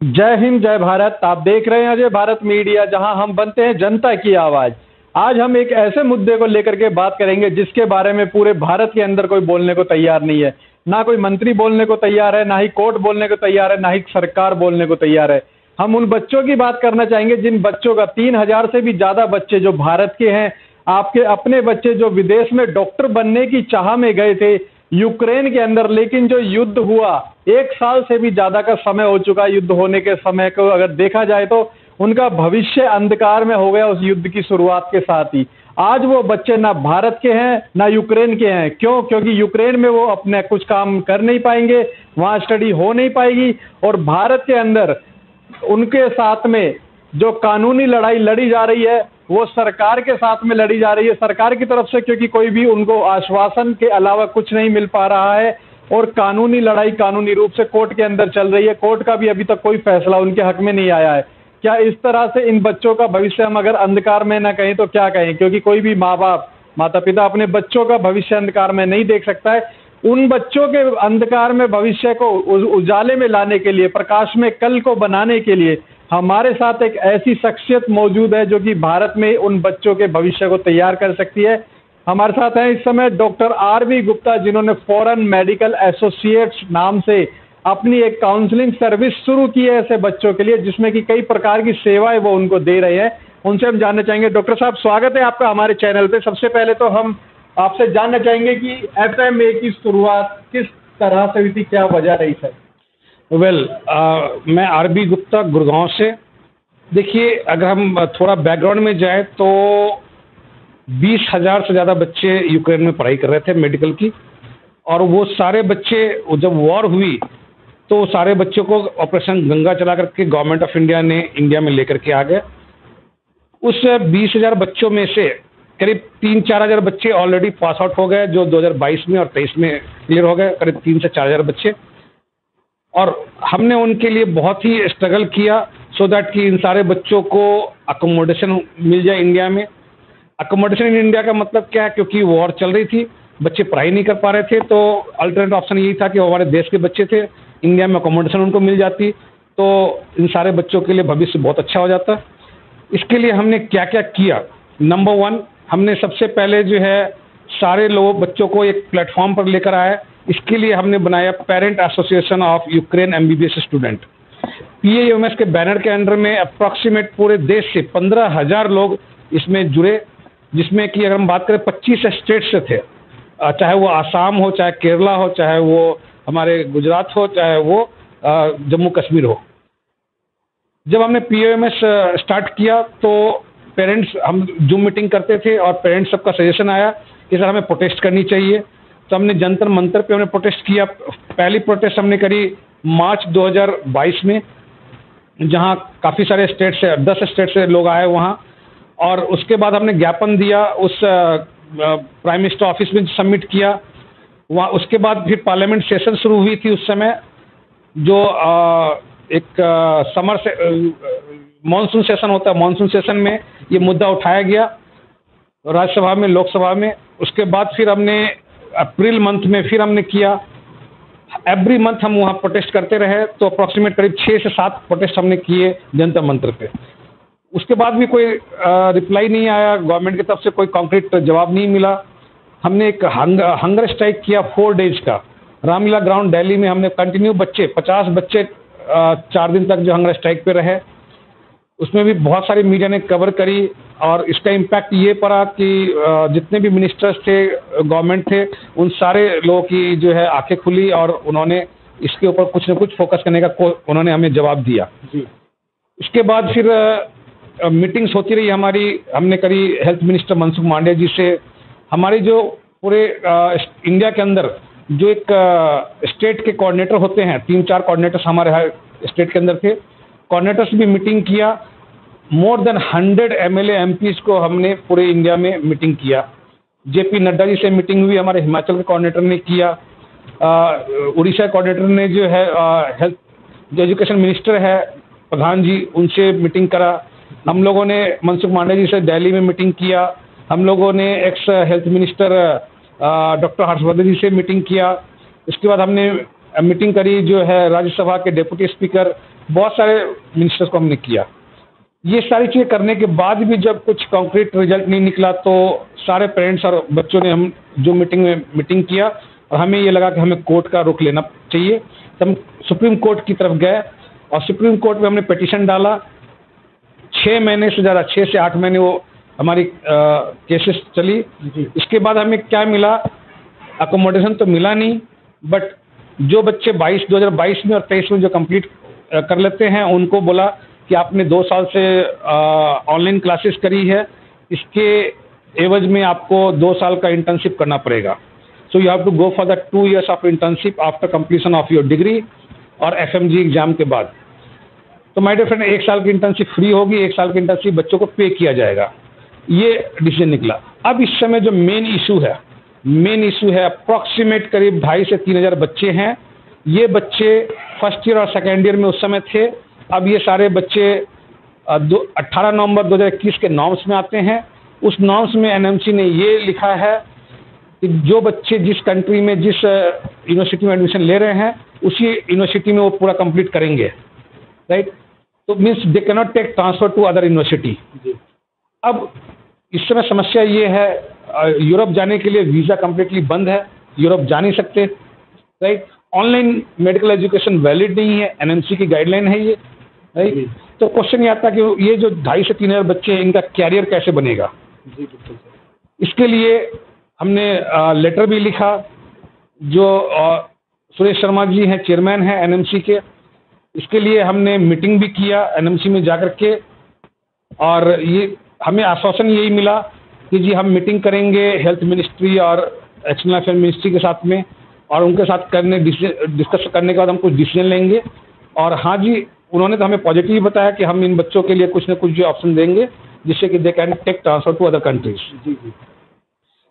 जय हिंद जय भारत। आप देख रहे हैं अजय भारत मीडिया, जहां हम बनते हैं जनता की आवाज। आज हम एक ऐसे मुद्दे को लेकर के बात करेंगे जिसके बारे में पूरे भारत के अंदर कोई बोलने को तैयार नहीं है। ना कोई मंत्री बोलने को तैयार है, ना ही कोर्ट बोलने को तैयार है, ना ही सरकार बोलने को तैयार है। हम उन बच्चों की बात करना चाहेंगे जिन बच्चों का 3,000 से भी ज्यादा बच्चे जो भारत के हैं, आपके अपने बच्चे जो विदेश में डॉक्टर बनने की चाह में गए थे यूक्रेन के अंदर, लेकिन जो युद्ध हुआ 1 साल से भी ज्यादा का समय हो चुका। युद्ध होने के समय को अगर देखा जाए तो उनका भविष्य अंधकार में हो गया उस युद्ध की शुरुआत के साथ ही। आज वो बच्चे ना भारत के हैं ना यूक्रेन के हैं। क्यों? क्योंकि यूक्रेन में वो अपने कुछ काम कर नहीं पाएंगे, वहां स्टडी हो नहीं पाएगी, और भारत के अंदर उनके साथ में जो कानूनी लड़ाई लड़ी जा रही है वो सरकार के साथ में लड़ी जा रही है, सरकार की तरफ से, क्योंकि कोई भी उनको आश्वासन के अलावा कुछ नहीं मिल पा रहा है। और कानूनी लड़ाई कानूनी रूप से कोर्ट के अंदर चल रही है। कोर्ट का भी अभी तक कोई फैसला उनके हक में नहीं आया है। क्या इस तरह से इन बच्चों का भविष्य हम अगर अंधकार में ना कहें तो क्या कहें? क्योंकि कोई भी माँ बाप माता पिता अपने बच्चों का भविष्य अंधकार में नहीं देख सकता है। उन बच्चों के अंधकार में भविष्य को उजाले में लाने के लिए, प्रकाश में कल को बनाने के लिए हमारे साथ एक ऐसी शख्सियत मौजूद है जो कि भारत में उन बच्चों के भविष्य को तैयार कर सकती है। हमारे साथ हैं इस समय डॉक्टर आर.वी. गुप्ता, जिन्होंने फॉरेन मेडिकल एसोसिएट्स नाम से अपनी एक काउंसलिंग सर्विस शुरू की है ऐसे बच्चों के लिए, जिसमें कि कई प्रकार की सेवाएं वो उनको दे रहे हैं। उनसे हम जानना चाहेंगे। डॉक्टर साहब, स्वागत है आपका हमारे चैनल पे। सबसे पहले तो हम आपसे जानना चाहेंगे कि एफएमए की शुरुआत किस तरह से हुई थी, क्या वजह रही सर? मैं आर.बी. गुप्ता, गुड़गांव से। देखिए, अगर हम थोड़ा बैकग्राउंड में जाए तो 20,000 से ज़्यादा बच्चे यूक्रेन में पढ़ाई कर रहे थे मेडिकल की, और वो सारे बच्चे जब वॉर हुई तो सारे बच्चों को ऑपरेशन गंगा चला करके गवर्नमेंट ऑफ इंडिया ने इंडिया में लेकर के आ गए। उस 20,000 बच्चों में से करीब 3-4 हज़ार बच्चे ऑलरेडी पास आउट हो गए, जो 2022 में और 23 में क्लियर हो गए, करीब 3 से 4 हज़ार बच्चे। और हमने उनके लिए बहुत ही स्ट्रगल किया सो दैट कि इन सारे बच्चों को अकोमोडेशन मिल जाए इंडिया में। अकोमोडेशन इन इंडिया का मतलब क्या है? क्योंकि वॉर चल रही थी, बच्चे पढ़ाई नहीं कर पा रहे थे, तो अल्टरनेट ऑप्शन यही था कि हमारे देश के बच्चे थे, इंडिया में अकोमोडेशन उनको मिल जाती तो इन सारे बच्चों के लिए भविष्य बहुत अच्छा हो जाता। इसके लिए हमने क्या क्या किया? नंबर 1, हमने सबसे पहले जो है सारे लोग बच्चों को एक प्लेटफॉर्म पर लेकर आए। इसके लिए हमने बनाया parent association of Ukraine MBBS student. PAUMS के बैनर के अंडर में अप्रॉक्सीमेट पूरे देश से 15,000 लोग इसमें जुड़े, जिसमें कि अगर हम बात करें 25 स्टेट से थे, चाहे वो आसाम हो, चाहे केरला हो, चाहे वो हमारे गुजरात हो, चाहे वो जम्मू कश्मीर हो। जब हमने पीएयूएमएस स्टार्ट किया तो पेरेंट्स, हम जूम मीटिंग करते थे और पेरेंट्स सबका सजेशन आया कि सर हमें प्रोटेस्ट करनी चाहिए। तो हमने जंतर मंतर पे हमने प्रोटेस्ट किया। पहली प्रोटेस्ट हमने करी मार्च 2022 में, जहां काफ़ी सारे स्टेट से 10 स्टेट से लोग आए वहां। और उसके बाद हमने ज्ञापन दिया, उस प्राइम मिनिस्टर ऑफिस में सबमिट किया वहाँ। उसके बाद फिर पार्लियामेंट सेशन शुरू हुई थी उस समय, जो एक समर से मानसून सेशन होता है, मानसून सेशन में ये मुद्दा उठाया गया राज्यसभा में, लोकसभा में। उसके बाद फिर हमने अप्रैल मंथ में फिर हमने किया। एवरी मंथ हम वहाँ प्रोटेस्ट करते रहे, तो अप्रॉक्सीमेट करीब 6 से 7 प्रोटेस्ट हमने किए जंतर मंतर पे। उसके बाद भी कोई रिप्लाई नहीं आया, गवर्नमेंट की तरफ से कोई कॉन्क्रीट जवाब नहीं मिला। हमने एक हंगर स्ट्राइक किया 4 डेज का, रामलीला ग्राउंड दिल्ली में। हमने कंटिन्यू 50 बच्चे 4 दिन तक जो हंगर स्ट्राइक पे रहे, उसमें भी बहुत सारी मीडिया ने कवर करी। और इसका इम्पैक्ट ये पड़ा कि जितने भी मिनिस्टर्स थे, गवर्नमेंट थे, उन सारे लोगों की जो है आंखें खुली और उन्होंने इसके ऊपर कुछ न कुछ फोकस करने का उन्होंने हमें जवाब दिया जी। इसके बाद फिर मीटिंग्स होती रही हमारी। हमने करी हेल्थ मिनिस्टर मनसुख मांडविया जी से। हमारी जो पूरे इंडिया के अंदर जो एक स्टेट के कोऑर्डिनेटर होते हैं, 3-4 कोऑर्डिनेटर्स हमारे हर स्टेट के अंदर थे, कोऑर्डिनेटर्स भी मीटिंग किया। मोर देन 100 एमएलए एमपीज को हमने पूरे इंडिया में मीटिंग किया। जेपी नड्डा जी से मीटिंग हुई, हमारे हिमाचल के कोऑर्डिनेटर ने किया। उड़ीसा कोऑर्डिनेटर ने जो है हेल्थ जो एजुकेशन मिनिस्टर है प्रधान जी, उनसे मीटिंग करा। हम लोगों ने मनसुख मांडविया जी से दिल्ली में मीटिंग किया। हम लोगों ने ex health minister doctor Harshvardhan ji से मीटिंग किया। इसके बाद हमने मीटिंग करी जो है राज्यसभा के डिप्टी स्पीकर बहुत सारे मिनिस्टर्स को हमने किया। ये सारी चीज़ें करने के बाद भी जब कुछ कॉन्क्रीट रिजल्ट नहीं निकला तो सारे पेरेंट्स और बच्चों ने हम जो मीटिंग किया और हमें ये लगा कि हमें कोर्ट का रुख लेना चाहिए। तो हम सुप्रीम कोर्ट की तरफ गए और सुप्रीम कोर्ट में हमने पिटीशन डाला। 6 महीने से ज़्यादा, 6 से 8 महीने वो हमारी केसेस चली। इसके बाद हमें क्या मिला, अकोमोडेशन तो मिला नहीं, बट जो बच्चे 2022 में और 23 में जो कंप्लीट कर लेते हैं उनको बोला कि आपने 2 साल से ऑनलाइन क्लासेस करी है, इसके एवज में आपको 2 साल का इंटर्नशिप करना पड़ेगा। So you have to go for the 2 years of internship after completion of your degree और FMG एग्जाम के बाद। तो माय डियर फ्रेंड, 1 साल की इंटर्नशिप फ्री होगी, 1 साल की इंटर्नशिप बच्चों को पे किया जाएगा। ये डिसीजन निकला। अब इस समय जो मेन इशू है अप्रॉक्सीमेट करीब 2,500 से 3,000 बच्चे हैं। ये बच्चे फर्स्ट ईयर और सेकेंड ईयर में उस समय थे। अब ये सारे बच्चे 18 नवंबर 2021 के नॉर्म्स में आते हैं। उस नॉर्म्स में NMC ने ये लिखा है कि जो बच्चे जिस कंट्री में जिस यूनिवर्सिटी में एडमिशन ले रहे हैं उसी यूनिवर्सिटी में वो पूरा कंप्लीट करेंगे, राइट। तो means they can not take transfer to other university. अब इस समय समस्या ये है, यूरोप जाने के लिए वीज़ा कम्प्लीटली बंद है, यूरोप जा नहीं सकते, right. Online medical education valid नहीं है, NMC की गाइडलाइन है ये, राइट। तो क्वेश्चन ये आता है कि ये जो 2,500 से 3,000 बच्चे हैं इनका कैरियर कैसे बनेगा। इसके लिए हमने लेटर भी लिखा। जो सुरेश शर्मा जी हैं, चेयरमैन हैं NMC के, इसके लिए हमने मीटिंग भी किया NMC में जाकर के, और ये हमें आश्वासन यही मिला कि जी हम मीटिंग करेंगे हेल्थ मिनिस्ट्री और एक्सटर्नल अफेयर मिनिस्ट्री के साथ में, और उनके साथ डिस्कस करने के बाद हम कुछ डिसीजन लेंगे। और हाँ जी, उन्होंने तो हमें पॉजिटिव बताया कि हम इन बच्चों के लिए कुछ न कुछ जो ऑप्शन देंगे जिससे कि they can take transfer to other countries.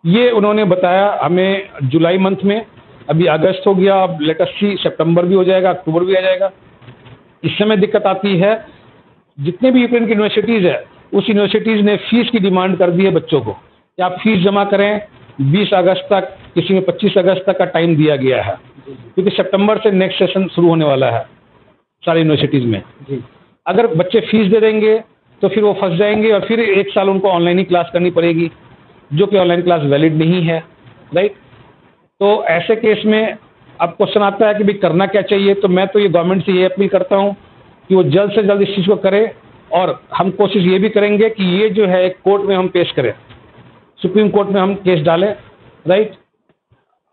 ये उन्होंने बताया हमें जुलाई मंथ में। अभी अगस्त हो गया, अब लेट अस सी, सितंबर भी हो जाएगा, अक्टूबर भी आ जाएगा। इस समय दिक्कत आती है, जितने भी यूक्रेन की यूनिवर्सिटीज़ है उस यूनिवर्सिटीज़ ने फीस की डिमांड कर दी है बच्चों को कि आप फीस जमा करें। 20 अगस्त तक, किसी में 25 अगस्त तक का टाइम दिया गया है, क्योंकि सितंबर से नेक्स्ट सेशन शुरू होने वाला है सारी यूनिवर्सिटीज़ में। अगर बच्चे फीस दे देंगे तो फिर वो फंस जाएंगे और फिर 1 साल उनको ऑनलाइन ही क्लास करनी पड़ेगी, जो कि ऑनलाइन क्लास वैलिड नहीं है, राइट। तो ऐसे केस में अब क्वेश्चन आता है कि भाई करना क्या चाहिए। तो मैं तो ये गवर्नमेंट से ये अपील करता हूँ कि वो जल्द से जल्द इस चीज़ को करे, और हम कोशिश ये भी करेंगे कि ये जो है एक कोर्ट में हम पेश करें, सुप्रीम कोर्ट में हम केस डालें, राइट।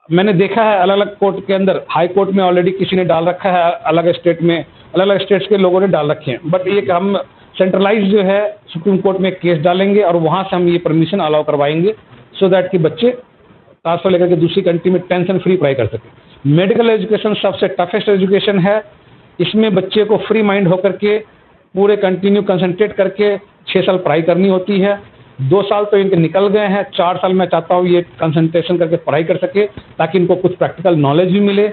मैंने देखा है अलग अलग कोर्ट के अंदर, हाई कोर्ट में ऑलरेडी किसी ने डाल रखा है, अलग स्टेट में अलग अलग स्टेट्स के लोगों ने डाल रखे हैं, बट ये हम सेंट्रलाइज जो है सुप्रीम कोर्ट में केस डालेंगे और वहाँ से हम ये परमिशन अलाउ करवाएंगे, सो दैट कि बच्चे ट्रांसफर लेकर के दूसरी कंट्री में टेंशन फ्री पढ़ाई कर सकें। मेडिकल एजुकेशन सबसे टफेस्ट एजुकेशन है। इसमें बच्चे को फ्री माइंड होकर के पूरे कंटिन्यू कंसंट्रेट करके 6 साल पढ़ाई करनी होती है। 2 साल तो इनके निकल गए हैं, 4 साल मैं चाहता हूँ ये कंसंट्रेशन करके पढ़ाई कर सके, ताकि इनको कुछ प्रैक्टिकल नॉलेज भी मिले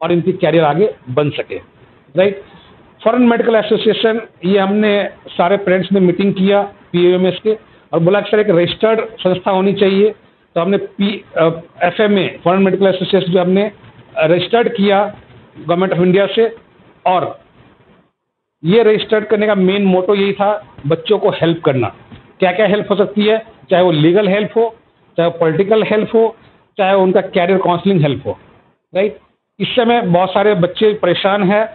और इनकी कैरियर आगे बन सके, राइट। फॉरेन मेडिकल एसोसिएशन, ये हमने सारे पेरेंट्स में मीटिंग किया PAMS के, और बोला कि सर एक रजिस्टर्ड संस्था होनी चाहिए। तो हमने FMA फॉरेन मेडिकल एसोसिएशन जो हमने रजिस्टर्ड किया गवर्नमेंट ऑफ इंडिया से, और ये रजिस्टर्ड करने का मेन मोटो यही था, बच्चों को हेल्प करना। क्या क्या हेल्प हो सकती है, चाहे वो लीगल हेल्प हो, चाहे वो पॉलिटिकल हेल्प हो, चाहे उनका कैरियर काउंसलिंग हेल्प हो, राइट। इस समय बहुत सारे बच्चे परेशान हैं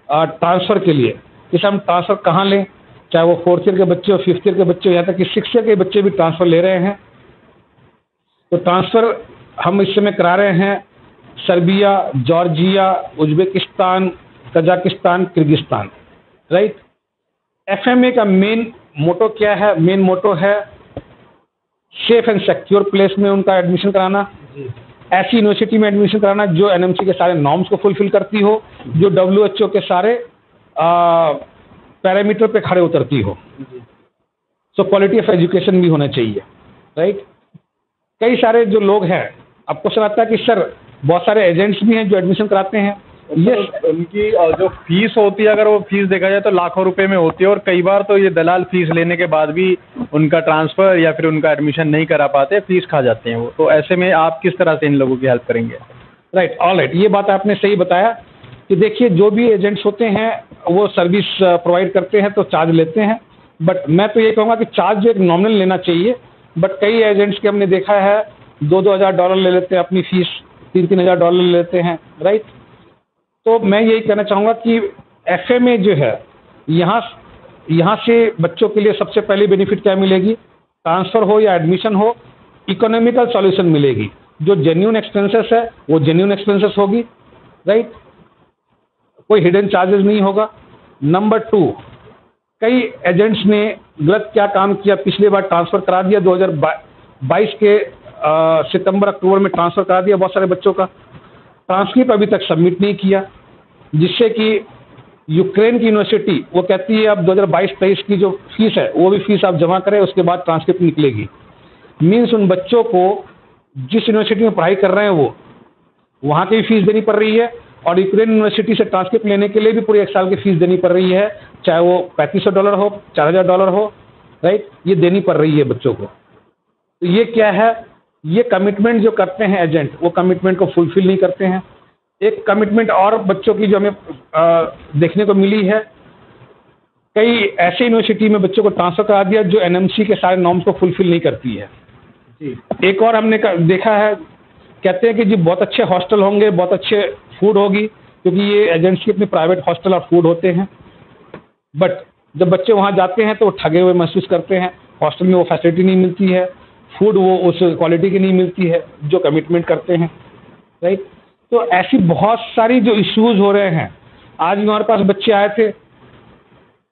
ट्रांसफ़र के लिए, इस हम ट्रांसफ़र कहाँ लें, चाहे वो 4th ईयर के बच्चे हो, 5th ईयर के बच्चे हो, यहाँ तक कि 6th ईयर के बच्चे भी ट्रांसफ़र ले रहे हैं। तो ट्रांसफ़र हम इस समय करा रहे हैं Serbia, Georgia, Uzbekistan, Kazakhstan, Kyrgyzstan, right. FMA का मेन मोटो क्या है? मेन मोटो है सेफ एंड सिक्योर प्लेस में उनका एडमिशन कराना, ऐसी यूनिवर्सिटी में एडमिशन कराना जो NMC के सारे नॉर्म्स को फुलफिल करती हो, जो WHO के सारे पैरामीटर पे खड़े उतरती हो। सो क्वालिटी ऑफ एजुकेशन भी होना चाहिए, राइट। कई सारे जो लोग हैं, अब क्वेश्चन आता है कि सर बहुत सारे एजेंट्स भी हैं जो एडमिशन कराते हैं। ये उनकी जो फीस होती है, अगर वो फीस देखा जाए तो लाखों रुपए में होती है, और कई बार तो ये दलाल फीस लेने के बाद भी उनका ट्रांसफ़र या फिर उनका एडमिशन नहीं करा पाते, फीस खा जाते हैं वो। तो ऐसे में आप किस तरह से इन लोगों की हेल्प करेंगे? राइट, ऑल राइट, ये बात आपने सही बताया कि देखिए जो भी एजेंट्स होते हैं वो सर्विस प्रोवाइड करते हैं तो चार्ज लेते हैं, बट मैं तो ये कहूँगा कि चार्ज एक नॉमिनल लेना चाहिए। बट कई एजेंट्स के हमने देखा है $2,000 ले लेते हैं अपनी फीस, $3,000 ले लेते हैं, राइट। तो मैं यही कहना चाहूँगा कि FMA जो है यहाँ से बच्चों के लिए सबसे पहली बेनिफिट क्या मिलेगी, ट्रांसफ़र हो या एडमिशन हो, इकोनॉमिकल सॉल्यूशन मिलेगी। जो जेन्युइन एक्सपेंसेस है वो जेन्युइन एक्सपेंसेस होगी, राइट, कोई हिडन चार्जेस नहीं होगा। नंबर 2, कई एजेंट्स ने गलत क्या काम किया, पिछली बार ट्रांसफ़र करा दिया, 2022 के सितंबर अक्टूबर में ट्रांसफ़र करा दिया बहुत सारे बच्चों का, ट्रांसक्रिप्ट अभी तक सबमिट नहीं किया, जिससे कि यूक्रेन की यूनिवर्सिटी वो कहती है अब 2022-23 की जो फीस है वो भी फीस आप जमा करें, उसके बाद ट्रांसक्रिप्ट निकलेगी। मीन्स उन बच्चों को जिस यूनिवर्सिटी में पढ़ाई कर रहे हैं वो वहाँ की भी फीस देनी पड़ रही है, और यूक्रेन यूनिवर्सिटी से ट्रांसक्रिप्ट लेने के लिए भी पूरे 1 साल की फीस देनी पड़ रही है, चाहे वो $3,500 हो, $4,000 हो, राइट, ये देनी पड़ रही है बच्चों को। तो ये क्या है, ये कमिटमेंट जो करते हैं एजेंट, वो कमिटमेंट को फुलफिल नहीं करते हैं। एक कमिटमेंट और बच्चों की जो हमें देखने को मिली है, कई ऐसे यूनिवर्सिटी में बच्चों को ट्रांसफ़र करा दिया जो NMC के सारे नॉर्म्स को फुलफिल नहीं करती है। एक और हमने देखा है, कहते हैं कि जी बहुत अच्छे हॉस्टल होंगे, बहुत अच्छे फूड होगी, क्योंकि ये एजेंट्स के अपने प्राइवेट हॉस्टल और फूड होते हैं, बट जब बच्चे वहाँ जाते हैं तो वो ठगे हुए महसूस करते हैं। हॉस्टल में वो फैसिलिटी नहीं मिलती है, फूड वो उस क्वालिटी की नहीं मिलती है जो कमिटमेंट करते हैं, राइट। तो ऐसी बहुत सारी जो इश्यूज़ हो रहे हैं, आज भी हमारे पास बच्चे आए थे,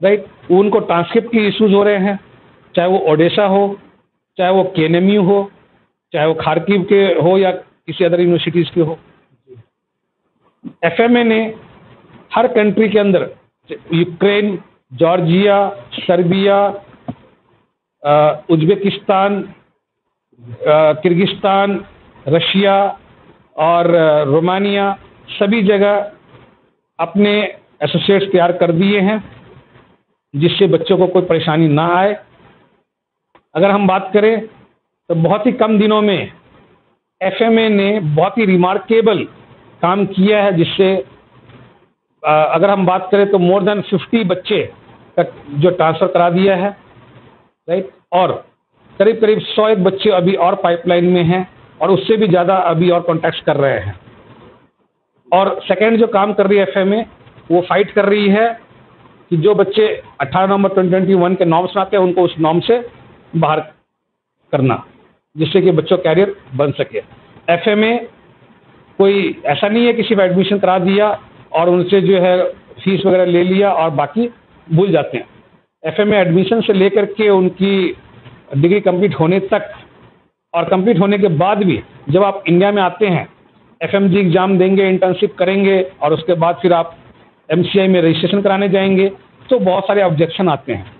राइट, उनको ट्रांसक्रिप्ट की इश्यूज़ हो रहे हैं, चाहे वो ओडेसा हो, चाहे वो KNMU हो, चाहे वो खार्किव के हो या किसी अदर यूनिवर्सिटीज़ के हो। FMA ने हर कंट्री के अंदर, Ukraine, Georgia, Serbia, Uzbekistan, Kyrgyzstan, Russia और रोमानिया, सभी जगह अपने एसोसिएट्स तैयार कर दिए हैं जिससे बच्चों को कोई परेशानी ना आए। अगर हम बात करें तो बहुत ही कम दिनों में FMA ने बहुत ही रिमार्केबल काम किया है, जिससे अगर हम बात करें तो मोर देन 50 बच्चे तक जो ट्रांसफ़र करा दिया है, राइट, और करीब करीब 101 बच्चे अभी और पाइपलाइन में हैं, और उससे भी ज़्यादा अभी और कॉन्टैक्ट कर रहे हैं। और सेकेंड जो काम कर रही है FMA, वो फाइट कर रही है कि जो बच्चे 18 नवंबर 2021 के नॉर्म्स में आते हैं उनको उस नॉर्म से बाहर करना, जिससे कि बच्चों कैरियर बन सके। FMA कोई ऐसा नहीं है किसी का एडमिशन करा दिया और उनसे जो है फीस वगैरह ले लिया और बाकी भूल जाते हैं। FMA एडमिशन से लेकर के उनकी डिग्री कंप्लीट होने तक, और कंप्लीट होने के बाद भी जब आप इंडिया में आते हैं, FMG एग्ज़ाम देंगे, इंटर्नशिप करेंगे, और उसके बाद फिर आप MCI में रजिस्ट्रेशन कराने जाएंगे, तो बहुत सारे ऑब्जेक्शन आते हैं।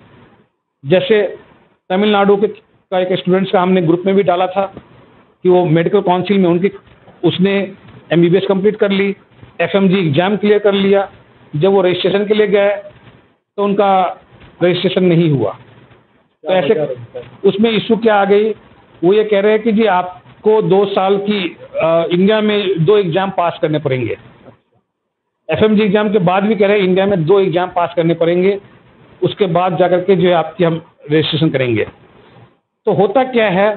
जैसे तमिलनाडु के का एक स्टूडेंट्स का हमने ग्रुप में भी डाला था कि वो मेडिकल काउंसिल में उसने MBBS कंप्लीट कर ली, FMG एग्ज़ाम क्लियर कर लिया, जब वो रजिस्ट्रेशन के लिए गए तो उनका रजिस्ट्रेशन नहीं हुआ। तो ऐसे उसमें इशू क्या आ गई, वो ये कह रहे हैं कि जी आपको 2 साल की इंडिया में 2 एग्ज़ाम पास करने पड़ेंगे। FMG एग्ज़ाम के बाद भी कह रहे हैं इंडिया में 2 एग्ज़ाम पास करने पड़ेंगे, उसके बाद जाकर के जो है आपकी हम रजिस्ट्रेशन करेंगे। तो होता क्या है,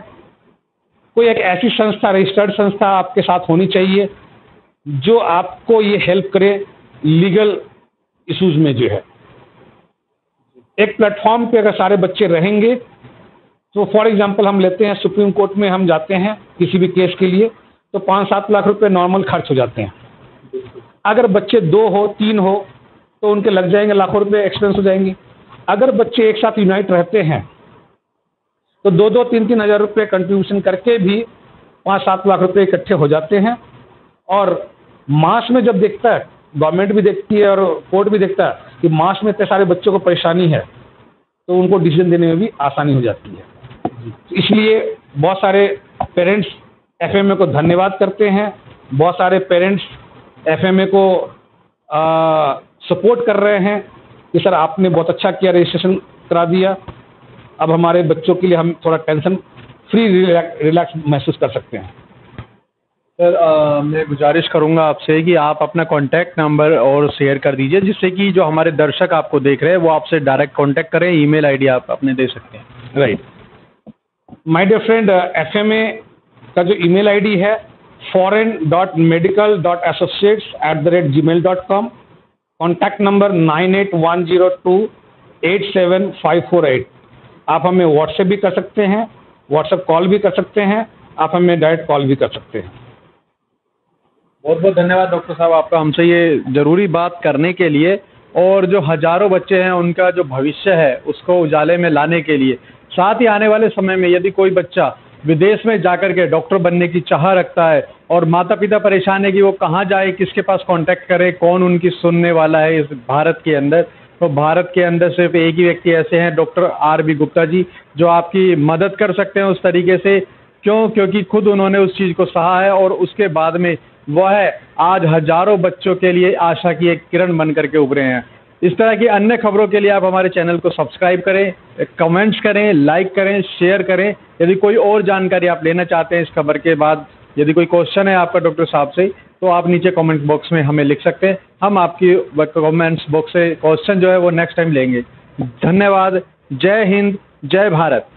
कोई एक ऐसी संस्था, रजिस्टर्ड संस्था आपके साथ होनी चाहिए जो आपको ये हेल्प करे लीगल इश्यूज़ में। जो है एक प्लेटफॉर्म पे अगर सारे बच्चे रहेंगे, तो फॉर एग्जांपल हम लेते हैं सुप्रीम कोर्ट में हम जाते हैं किसी भी केस के लिए, तो 5-7 लाख रुपए नॉर्मल खर्च हो जाते हैं। अगर बच्चे 2 हो 3 हो तो उनके लग जाएंगे लाखों रुपए, एक्सपेंस हो जाएंगे। अगर बच्चे एक साथ यूनाइट रहते हैं तो 2-2, 3-3 हज़ार रुपये कंट्रीब्यूशन करके भी 5-7 लाख रुपए इकट्ठे हो जाते हैं। और मास में जब देखता है, गवर्नमेंट भी देखती है और कोर्ट भी देखता है कि मास में इतने सारे बच्चों को परेशानी है, तो उनको डिसीजन देने में भी आसानी हो जाती है। इसलिए बहुत सारे पेरेंट्स FMA को धन्यवाद करते हैं, बहुत सारे पेरेंट्स FMA को सपोर्ट कर रहे हैं कि सर आपने बहुत अच्छा किया, रजिस्ट्रेशन करा दिया, अब हमारे बच्चों के लिए हम थोड़ा टेंशन फ्री रिलैक्स महसूस कर सकते हैं। सर मैं गुजारिश करूंगा आपसे कि आप अपना कॉन्टैक्ट नंबर और शेयर कर दीजिए, जिससे कि जो हमारे दर्शक आपको देख रहे हैं वो आपसे डायरेक्ट कॉन्टैक्ट करें। ईमेल आईडी आप अपने दे सकते हैं। Right. My dear friend, FMA का जो ईमेल आईडी है foreign.medical.associates@gmail.com। Contact number 9810287548। आप हमें व्हाट्सएप भी कर सकते हैं, व्हाट्सएप कॉल भी कर सकते हैं, आप हमें डायरेक्ट कॉल भी कर सकते हैं। बहुत बहुत धन्यवाद डॉक्टर साहब आपका हमसे ये ज़रूरी बात करने के लिए, और जो हज़ारों बच्चे हैं उनका जो भविष्य है उसको उजाले में लाने के लिए। साथ ही आने वाले समय में यदि कोई बच्चा विदेश में जाकर के डॉक्टर बनने की चाह रखता है और माता पिता परेशान है कि वो कहाँ जाए, किसके पास कांटेक्ट करे, कौन उनकी सुनने वाला है इस भारत के अंदर, तो भारत के अंदर सिर्फ एक ही व्यक्ति ऐसे हैं, डॉक्टर RB गुप्ता जी, जो आपकी मदद कर सकते हैं उस तरीके से। क्योंकि खुद उन्होंने उस चीज़ को सहा है और उसके बाद में वह आज हजारों बच्चों के लिए आशा की एक किरण बन करके उभरे हैं। इस तरह की अन्य खबरों के लिए आप हमारे चैनल को सब्सक्राइब करें, कमेंट्स करें, लाइक करें, शेयर करें। यदि कोई और जानकारी आप लेना चाहते हैं इस खबर के बाद, यदि कोई क्वेश्चन है आपका डॉक्टर साहब से, तो आप नीचे कमेंट बॉक्स में हमें लिख सकते हैं। हम आपकी कमेंट्स बॉक्स से क्वेश्चन जो है वो नेक्स्ट टाइम लेंगे। धन्यवाद। जय हिंद, जय भारत।